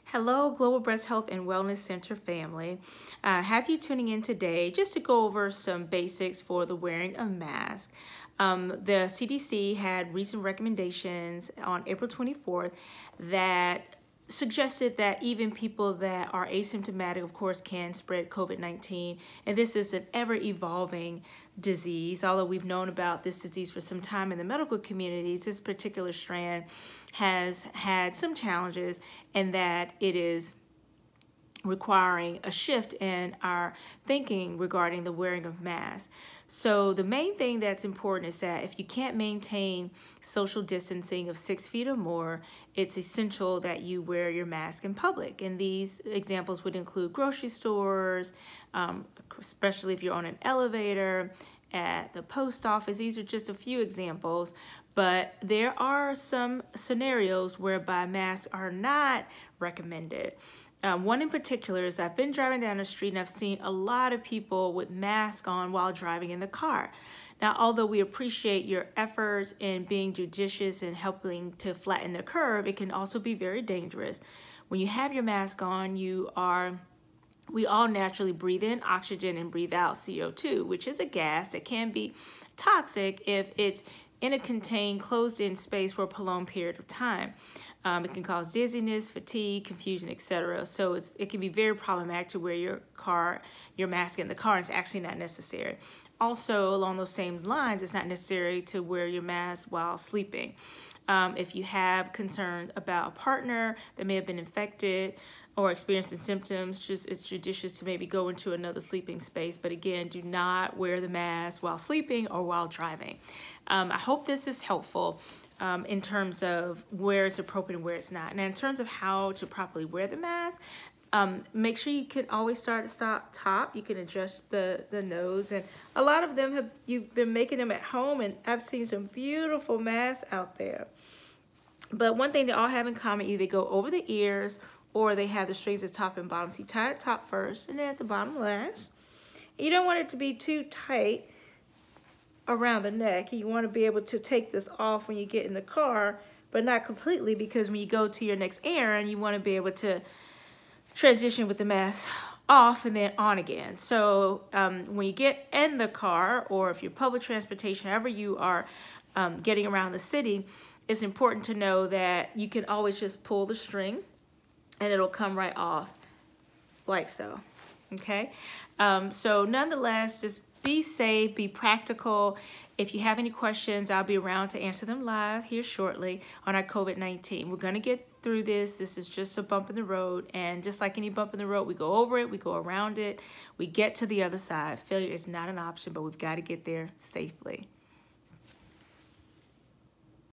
Hello, Global Breast Health and Wellness Center family. Have you tuning in today just to go over some basics for the wearing of mask. The CDC had recent recommendations on April 24th that suggested that even people that are asymptomatic, of course, can spread COVID-19. And this is an ever-evolving disease. Although we've known about this disease for some time in the medical community, this particular strand has had some challenges, and that it is requiring a shift in our thinking regarding the wearing of masks. So the main thing that's important is that if you can't maintain social distancing of 6 feet or more, it's essential that you wear your mask in public. And these examples would include grocery stores, especially if you're on an elevator, at the post office. These are just a few examples, but there are some scenarios whereby masks are not recommended. One in particular is I've been driving down the street and I've seen a lot of people with masks on while driving in the car. Now, although we appreciate your efforts in being judicious and helping to flatten the curve, it can also be very dangerous. When you have your mask on, we all naturally breathe in oxygen and breathe out CO2, which is a gas that can be toxic if it's in a contained, closed-in space for a prolonged period of time. It can cause dizziness, fatigue, confusion, etc. So it can be very problematic to wear your mask in the car. It's actually not necessary. Also, along those same lines, it's not necessary to wear your mask while sleeping. If you have concerns about a partner that may have been infected or experiencing symptoms, it's judicious to maybe go into another sleeping space. But again, do not wear the mask while sleeping or while driving. I hope this is helpful in terms of where it's appropriate and where it's not. Now, in terms of how to properly wear the mask, make sure you can always start at the top. You can adjust the nose, and a lot of them you've been making them at home, and I've seen some beautiful masks out there. But one thing they all have in common, either they go over the ears or they have the strings at top and bottom. So you tie it at top first and then at the bottom last. You don't want it to be too tight around the neck. You want to be able to take this off when you get in the car, but not completely, because when you go to your next errand, you want to be able to transition with the mask off and then on again. So when you get in the car, or if you're public transportation, however you are getting around the city, it's important to know that you can always just pull the string and it'll come right off like so, okay? So nonetheless, just be safe, be practical. If you have any questions, I'll be around to answer them live here shortly on our COVID-19. We're gonna get through this. This is just a bump in the road, and just like any bump in the road, we go over it, we go around it, we get to the other side. Failure is not an option, but we've got to get there safely.